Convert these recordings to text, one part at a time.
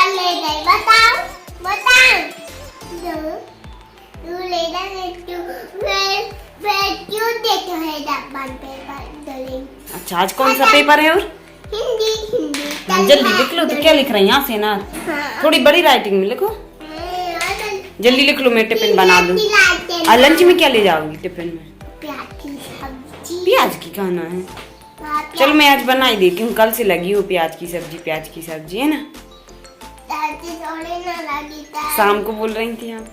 बार ले गए बताओ बताओ तू ले गए फिर क्यों देते हो डब्बा पेपर डलेंगे। अच्छा आज कौन सा पेपर है? और हिंदी जल्दी लिख लो। तो क्या लिख रहे हैं यहाँ से ना? थोड़ी बड़ी राइटिंग में लिखो। जल्दी लिख लो, मैं टिफिन बना दूँ। और लंच में क्या ले जाओगी टिफिन में? प्याज की खाना है। चलो मैं आज बना ही देती हूँ, कल से लगी हो प्याज की सब्जी है ना। शाम को बोल रही थी आप।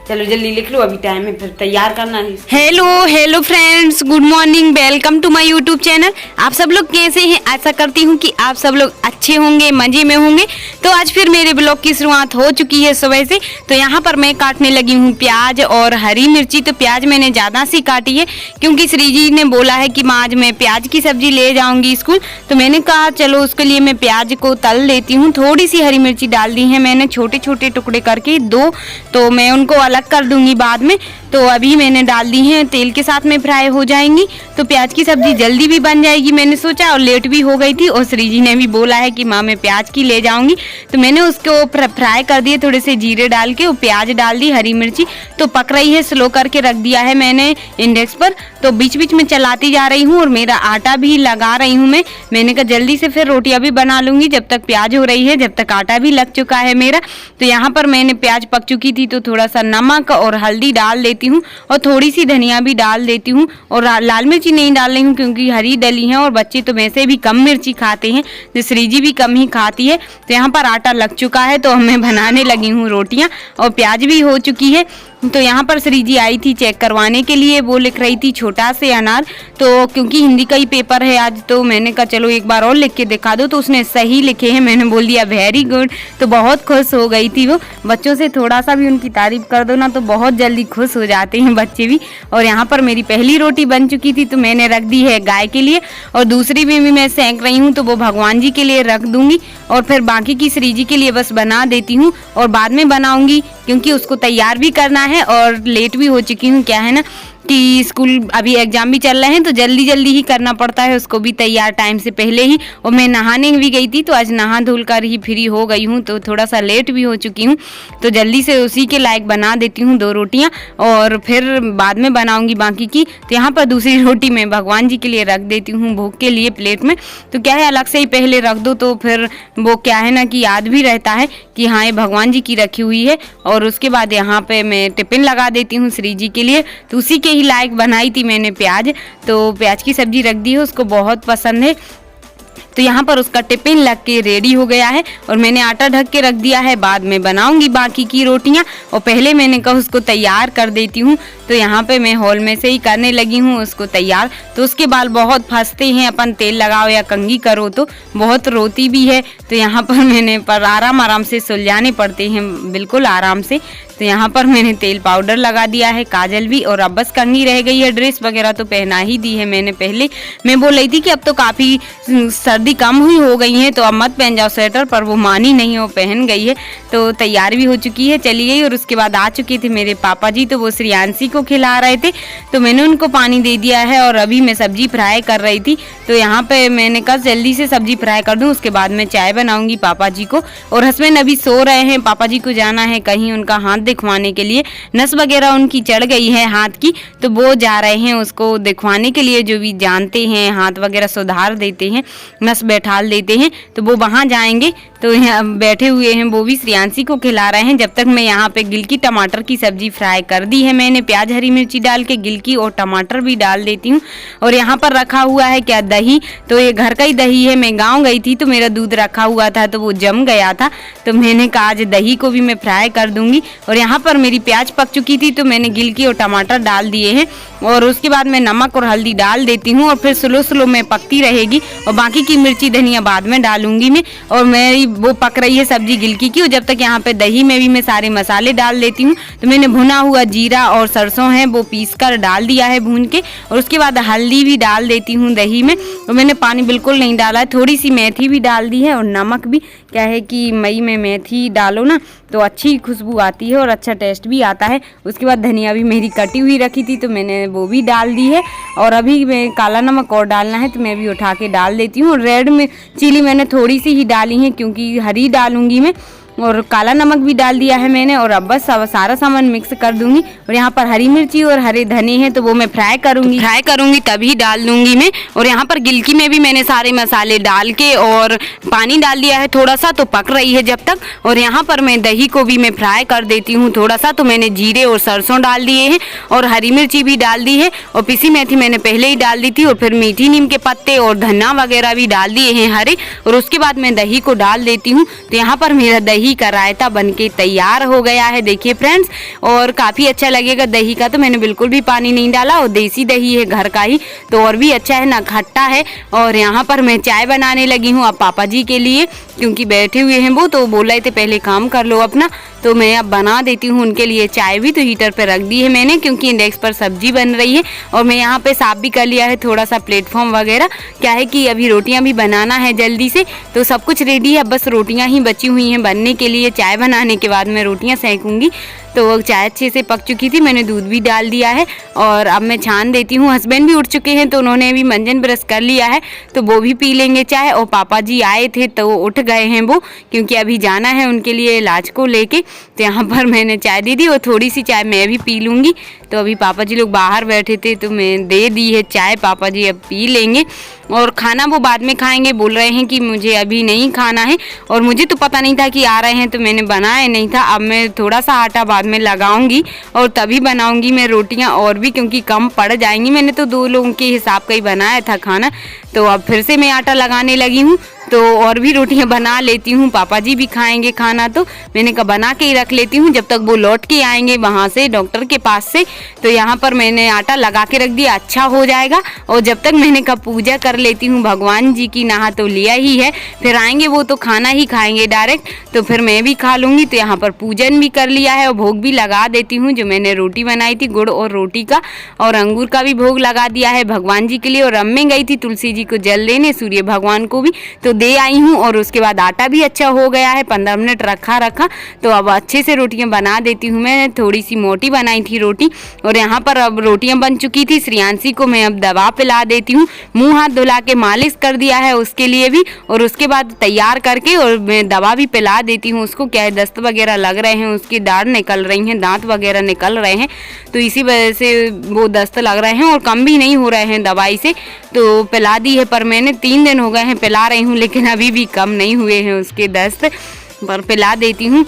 चलो जल्दी लिख लो, अभी टाइम है, फिर तैयार करना है। Hello friends, good morning, welcome to my YouTube channel. आप सब लोग कैसे हैं? आशा करती हूँ कि आप सब लोग अच्छे होंगे, मजे में होंगे। तो आज फिर मेरे ब्लॉग की शुरुआत हो चुकी है सुबह से। तो यहाँ पर मैं काटने लगी हूँ प्याज और हरी मिर्ची। तो प्याज मैंने ज़्यादा सी काटी है क्योंकि श्री जी ने बोला है कि माँ आज मैं प्याज की सब्जी ले जाऊँगी स्कूल। तो मैंने कहा चलो उसके लिए मैं प्याज को तल लेती हूँ। थोड़ी सी हरी मिर्ची डाल दी है मैंने, छोटे छोटे टुकड़े करके 2। तो मैं उनको अलग कर दूंगी बाद में। तो अभी मैंने डाल दी हैं, तेल के साथ में फ्राई हो जाएंगी। तो प्याज की सब्जी जल्दी भी बन जाएगी मैंने सोचा, और लेट भी हो गई थी। और श्री जी ने भी बोला है कि माँ मैं प्याज की ले जाऊंगी। तो मैंने उसको फ्राई कर दिए, थोड़े से जीरे डाल के, और प्याज डाल दी, हरी मिर्ची तो पक रही है। स्लो करके रख दिया है मैंने इंडेक्स पर। तो बीच बीच में चलाती जा रही हूँ और मेरा आटा भी लगा रही हूँ मैंने कहा जल्दी से फिर रोटियां भी बना लूंगी जब तक प्याज हो रही है, जब तक आटा भी लग चुका है मेरा। तो यहाँ पर मैंने प्याज पक चुकी थी तो थोड़ा सा नमक और हल्दी डाल देती हूँ, और थोड़ी सी धनिया भी डाल देती हूँ। और लाल मिर्ची नहीं डाल रही हूँ क्योंकि हरी डली है और बच्चे तो वैसे भी कम मिर्ची खाते हैं, तो श्री जी भी कम ही खाती है। तो यहाँ पर आटा लग चुका है तो मैं बनाने लगी हूँ रोटियाँ, और प्याज भी हो चुकी है। तो यहाँ पर श्री जी आई थी चेक करवाने के लिए, वो लिख रही थी छोटा से अनार। तो क्योंकि हिंदी का ही पेपर है आज, तो मैंने कहा चलो एक बार और लिख के दिखा दो। तो उसने सही लिखे हैं, मैंने बोल दिया वेरी गुड। तो बहुत खुश हो गई थी वो। बच्चों से थोड़ा सा भी उनकी तारीफ कर दो ना तो बहुत जल्दी खुश हो जाते हैं बच्चे भी। और यहाँ पर मेरी पहली रोटी बन चुकी थी तो मैंने रख दी है गाय के लिए, और दूसरी भी मैं सेंक रही हूँ तो वो भगवान जी के लिए रख दूंगी। और फिर बाकी की श्री जी के लिए बस बना देती हूँ, और बाद में बनाऊंगी क्योंकि उसको तैयार भी करना है और लेट भी हो चुकी हूँ। क्या है ना कि स्कूल अभी एग्जाम भी चल रहे हैं तो जल्दी जल्दी ही करना पड़ता है उसको भी तैयार टाइम से पहले ही। और मैं नहाने भी गई थी तो आज नहा धुल कर ही फ्री हो गई हूँ, तो थोड़ा सा लेट भी हो चुकी हूँ। तो जल्दी से उसी के लायक बना देती हूँ 2 रोटियाँ, और फिर बाद में बनाऊंगी बाकी की। तो यहाँ पर दूसरी रोटी मैं भगवान जी के लिए रख देती हूँ भोग के लिए प्लेट में। तो क्या है अलग से ही पहले रख दो तो फिर वो क्या है ना कि याद भी रहता है कि हाँ ये भगवान जी की रखी हुई है। और उसके बाद यहाँ पे मैं टिफिन लगा देती हूँ श्री जी के लिए। तो उसी के ही लायक बनाई थी मैंने प्याज, तो प्याज की सब्जी रख दी है, उसको बहुत पसंद है। तो यहाँ पर उसका टिफिन लग के रेडी हो गया है, और मैंने आटा ढक के रख दिया है, बाद में बनाऊंगी बाकी की रोटियां। और पहले मैंने कहा उसको तैयार कर देती हूँ। तो यहाँ पे मैं हॉल में से ही करने लगी हूँ उसको तैयार। तो उसके बाल बहुत फंसते हैं, अपन तेल लगाओ या कंघी करो तो बहुत रोती भी है। तो यहाँ पर मैंने पर आराम से सुलझाने पड़ते हैं, बिल्कुल आराम से। तो यहाँ पर मैंने तेल पाउडर लगा दिया है, काजल भी, और अब बस कंघी रह गई है। ड्रेस वगैरह तो पहना ही दी है मैंने पहले। मैं बोल रही थी कि अब तो काफ़ी सर्दी कम हुई हो गई है तो अब मत पहन जाओ स्वेटर, पर वो मानी नहीं, वो पहन गई है। तो तैयार भी हो चुकी है, चली गई। और उसके बाद आ चुके थे मेरे पापा जी, तो वो श्रियांशी को खिला रहे थे तो मैंने उनको पानी दे दिया है। और अभी मैं सब्जी फ्राई कर रही थी तो यहाँ पे मैंने कहा जल्दी से सब्जी फ्राई कर दूँ, उसके बाद मैं चाय बनाऊंगी पापा जी को। और हस्बैंड अभी सो रहे हैं, पापा जी को जाना है कहीं उनका हाथ दिखवाने के लिए, नस वगैरह उनकी चढ़ गई है हाथ की, तो वो जा रहे हैं उसको दिखवाने के लिए। जो भी जानते हैं हाथ वगैरह सुधार देते हैं, नस बैठाल देते हैं, तो वो वहाँ जाएंगे। तो यहाँ बैठे हुए हैं, वो भी श्रियांशी को खिला रहे हैं। जब तक मैं यहाँ पे गिलकी टमाटर की सब्जी फ्राई कर दी है मैंने, प्याज हरी मिर्ची डाल के गिलकी और टमाटर भी डाल देती हूँ। और यहाँ पर रखा हुआ है क्या दही, तो ये घर का ही दही है। मैं गाँव गई थी तो मेरा दूध रखा हुआ था तो वो जम गया था, तो मैंने कहा आज दही को भी मैं फ्राई कर दूंगी। और यहाँ पर मेरी प्याज पक चुकी थी तो मैंने गिलकी और टमाटर डाल दिए हैं, और उसके बाद मैं नमक और हल्दी डाल देती हूँ। और फिर स्लो में पकती रहेगी, और बाकी की मिर्ची धनिया बाद में डालूंगी मैं। और मेरी वो पक रही है सब्जी गिलकी की, और जब तक यहाँ पे दही में भी मैं सारे मसाले डाल देती हूँ। तो मैंने भुना हुआ जीरा और सरसों है वो पीस कर डाल दिया है भून के, और उसके बाद हल्दी भी डाल देती हूँ दही में। और मैंने पानी बिल्कुल नहीं डाला है, थोड़ी सी मेथी भी डाल दी है, और नमक भी। क्या है कि मई में मेथी डालो ना तो अच्छी खुशबू आती है और अच्छा टेस्ट भी आता है। उसके बाद धनिया भी मेरी कटी हुई रखी थी तो मैंने वो भी डाल दी है। और अभी मैं काला नमक और डालना है तो मैं भी उठा के डाल देती हूँ। रेड में चिली मैंने थोड़ी सी ही डाली है क्योंकि हरी डालूंगी मैं, और काला नमक भी डाल दिया है मैंने। और अब बस सारा सामान मिक्स कर दूंगी। और यहाँ पर हरी मिर्ची और हरे धने हैं तो वो मैं फ्राई करूंगी तभी डाल दूंगी मैं। और यहाँ पर गिलकी में भी मैंने सारे मसाले डाल के और पानी डाल दिया है थोड़ा सा, तो पक रही है जब तक। और यहाँ पर मैं दही को भी मैं फ्राई कर देती हूँ थोड़ा सा। तो मैंने जीरे और सरसों डाल दिए हैं और हरी मिर्ची भी डाल दी है, और पिसी मेथी मैंने पहले ही डाल दी थी, और फिर मीठी नीम के पत्ते और धनिया वगैरह भी डाल दिए हैं हरे। और उसके बाद मैं दही को डाल देती हूँ। तो यहाँ पर मेरा दही का रायता बनके तैयार हो गया है, देखिए फ्रेंड्स। और काफी अच्छा लगेगा दही का, तो मैंने बिल्कुल भी पानी नहीं डाला, और देसी दही है घर का ही, तो और भी अच्छा है ना, खट्टा है। और यहाँ पर मैं चाय बनाने लगी हूँ अब पापा जी के लिए, क्योंकि बैठे हुए हैं वो, तो बोल रहे थे पहले काम कर लो अपना, तो मैं अब बना देती हूँ उनके लिए चाय भी। तो हीटर पे रख दी है मैंने क्योंकि इंडेक्स पर सब्जी बन रही है। और मैं यहाँ पे साफ भी कर लिया है थोड़ा सा प्लेटफॉर्म वगैरह, क्या है कि अभी रोटियां भी बनाना है जल्दी से, तो सब कुछ रेडी है, बस रोटियां ही बची हुई हैं बनने के लिए। चाय बनाने के बाद मैं रोटियां सेकूंगी। तो वो चाय अच्छे से पक चुकी थी, मैंने दूध भी डाल दिया है और अब मैं छान देती हूँ। हस्बैंड भी उठ चुके हैं तो उन्होंने भी मंजन ब्रश कर लिया है, तो वो भी पी लेंगे चाय। और पापा जी आए थे तो उठ गए हैं वो, क्योंकि अभी जाना है उनके लिए इलाज को लेके। तो यहाँ पर मैंने चाय दे दी और थोड़ी सी चाय मैं भी पी लूँगी। तो अभी पापा जी लोग बाहर बैठे थे तो मैं दे दी है चाय, पापा जी अब पी लेंगे। और खाना वो बाद में खाएंगे, बोल रहे हैं कि मुझे अभी नहीं खाना है। और मुझे तो पता नहीं था कि आ रहे हैं, तो मैंने बनाया नहीं था। अब मैं थोड़ा सा आटा बाद में लगाऊंगी और तभी बनाऊंगी मैं रोटियां, और भी क्योंकि कम पड़ जाएंगी। मैंने तो 2 लोगों के हिसाब का ही बनाया था खाना, तो अब फिर से मैं आटा लगाने लगी हूँ। तो और भी रोटियां बना लेती हूँ, पापा जी भी खाएंगे खाना, तो मैंने कहा बना के ही रख लेती हूँ जब तक वो लौट के आएंगे वहाँ से डॉक्टर के पास से। तो यहाँ पर मैंने आटा लगा के रख दिया, अच्छा हो जाएगा। और जब तक मैंने कहा पूजा कर लेती हूँ भगवान जी की, नहा तो लिया ही है, फिर आएंगे वो तो खाना ही खाएंगे डायरेक्ट, तो फिर मैं भी खा लूँगी। तो यहाँ पर पूजन भी कर लिया है और भोग भी लगा देती हूँ। जो मैंने रोटी बनाई थी गुड़ और रोटी का, और अंगूर का भी भोग लगा दिया है भगवान जी के लिए। और अब मैं गई थी तुलसी जी को जल देने, सूर्य भगवान को भी तो दे आई हूँ। और उसके बाद आटा भी अच्छा हो गया है, 15 मिनट रखा तो अब अच्छे से रोटियां बना देती हूँ। मैं थोड़ी सी मोटी बनाई थी रोटी। और यहाँ पर अब रोटियां बन चुकी थी। श्रियांशी को मैं अब दवा पिला देती हूँ, मुंह हाथ धुला के मालिश कर दिया है उसके लिए भी, और उसके बाद तैयार करके और मैं दवा भी पिला देती हूँ उसको। क्या है, दस्त वगैरह लग रहे हैं, उसकी दाढ़ निकल रही हैं, दांत वगैरह निकल रहे हैं, तो इसी वजह से वो दस्त लग रहे हैं और कम भी नहीं हो रहे हैं दवाई से। तो पिला दी है, पर मैंने 3 दिन हो गए हैं पिला रही हूँ, लेकिन अभी भी कम नहीं हुए हैं उसके दस्त, पर पिला देती हूँ।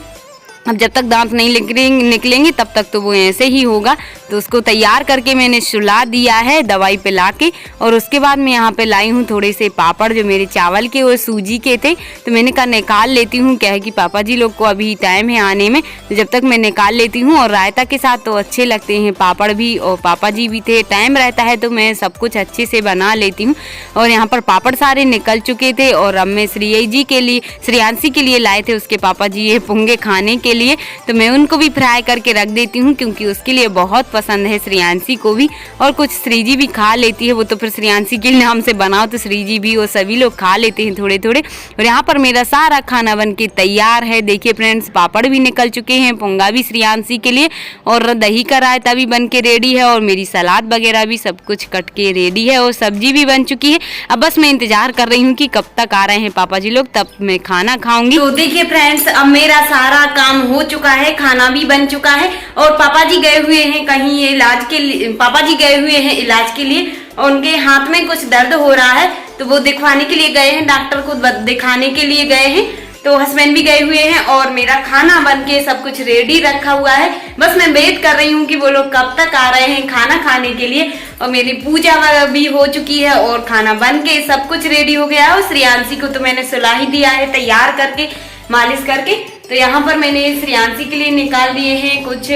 अब जब तक दांत नहीं निकलेंगे तब तक तो वो ऐसे ही होगा। तो उसको तैयार करके मैंने सुला दिया है दवाई पिला के। और उसके बाद मैं यहाँ पे लाई हूँ थोड़े से पापड़, जो मेरे चावल के और सूजी के थे, तो मैंने कहा निकाल लेती हूँ। क्या है कि पापा जी लोग को अभी टाइम है आने में, तो जब तक मैं निकाल लेती हूँ। और रायता के साथ तो अच्छे लगते हैं पापड़ भी, और पापा जी भी थे, टाइम रहता है तो मैं सब कुछ अच्छे से बना लेती हूँ। और यहाँ पर पापड़ सारे निकल चुके थे। और अब मैं श्रियांशी के लिए लाए थे उसके पापा जी ये पुंगे खाने के लिए, तो मैं उनको भी फ्राई करके रख देती हूँ, क्योंकि उसके लिए बहुत पसंद है श्रियांशी को भी। और कुछ श्रीजी भी खा लेती है, वो तो फिर श्रियांशी के नाम से बनाओ तो श्रीजी भी, वो सभी लोग खा लेते हैं थोड़े थोड़े। और यहाँ पर मेरा सारा खाना बन के तैयार है, देखिए फ्रेंड्स। पापड़ भी निकल चुके हैं, पुंगा भी श्रियांशी के लिए, और दही का रायता भी बन के रेडी है, और मेरी सलाद वगैरह भी सब कुछ कट के रेडी है, और सब्जी भी बन चुकी है। अब बस मैं इंतजार कर रही हूँ कि कब तक आ रहे हैं पापा जी लोग, तब मैं खाना खाऊंगी। तो देखिए फ्रेंड्स, अब मेरा सारा काम हो चुका है, खाना भी बन चुका है, और पापा जी गए हुए हैं कहीं इलाज के लिए। पापा जी गए हुए हैं इलाज के लिए, और उनके हाथ में कुछ दर्द हो रहा है, तो वो दिखवाने के लिए गए हैं, डॉक्टर को दिखाने के लिए गए हैं। तो हस्बैंड भी गए हुए हैं, और मेरा खाना बन के सब कुछ रेडी रखा हुआ है। बस मैं वेट कर रही हूँ कि वो लोग कब तक आ रहे हैं खाना खाने के लिए। और मेरी पूजा भी हो चुकी है, और खाना बन के सब कुछ रेडी हो गया है। और श्रियांशी को तो मैंने सुला ही दिया है तैयार करके, मालिश करके। तो यहाँ पर मैंने श्रियांशी के लिए निकाल दिए हैं कुछ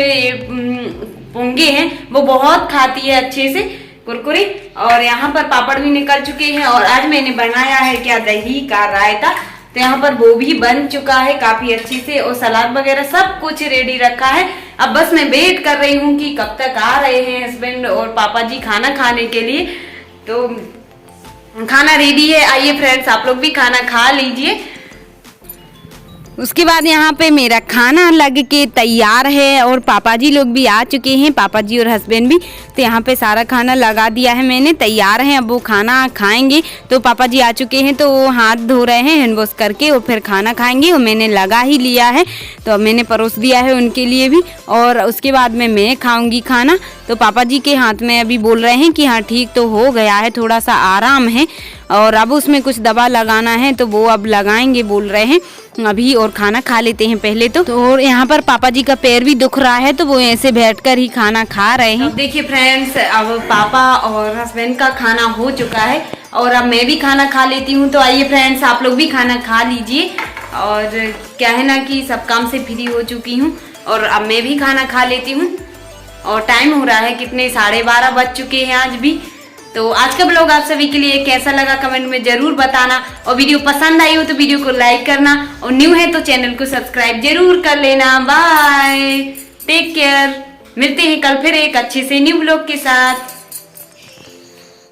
पुंगे हैं, वो बहुत खाती है अच्छे से कुरकुरे। और यहाँ पर पापड़ भी निकल चुके हैं, और आज मैंने बनाया है क्या, दही का रायता। तो यहाँ पर वो भी बन चुका है काफी अच्छे से, और सलाद वगैरह सब कुछ रेडी रखा है। अब बस मैं वेट कर रही हूँ कि कब तक आ रहे हैं हस्बैंड और पापा जी खाना खाने के लिए। तो खाना रेडी है, आइए फ्रेंड्स आप लोग भी खाना खा लीजिए। उसके बाद यहाँ पे मेरा खाना लग के तैयार है और पापा जी लोग भी आ चुके हैं, पापा जी और हस्बैंड भी। तो यहाँ पे सारा खाना लगा दिया है मैंने, तैयार है। अब वो खाना खाएंगे। तो पापा जी आ चुके हैं तो वो हाथ धो रहे हैं हैंड वॉश करके और फिर खाना खाएंगे। और मैंने लगा ही लिया है तो अब मैंने परोस दिया है उनके लिए भी। और उसके बाद में मैं खाऊंगी खाना। तो पापा जी के हाथ में अभी बोल रहे हैं कि हाँ ठीक तो हो गया है, थोड़ा सा आराम है और अब उसमें कुछ दवा लगाना है तो वो अब लगाएंगे बोल रहे हैं अभी। और खाना खा लेते हैं पहले तो। और यहाँ पर पापा जी का पैर भी दुख रहा है तो वो ऐसे बैठकर ही खाना खा रहे हैं। देखिए फ्रेंड्स, अब पापा और हस्बैंड का खाना हो चुका है और अब मैं भी खाना खा लेती हूँ। तो आइए फ्रेंड्स, आप लोग भी खाना खा लीजिए। और क्या है ना कि सब काम से फ्री हो चुकी हूँ और अब मैं भी खाना खा लेती हूँ। और टाइम हो रहा है कितने, 12:30 बज चुके हैं आज भी। तो आज का ब्लॉग आप सभी के लिए कैसा लगा कमेंट में जरूर बताना। और वीडियो पसंद आई हो तो वीडियो को लाइक करना और न्यू है तो चैनल को सब्सक्राइब जरूर कर लेना। Bye, take care. मिलते हैं कल फिर एक अच्छे से न्यू ब्लॉग के साथ।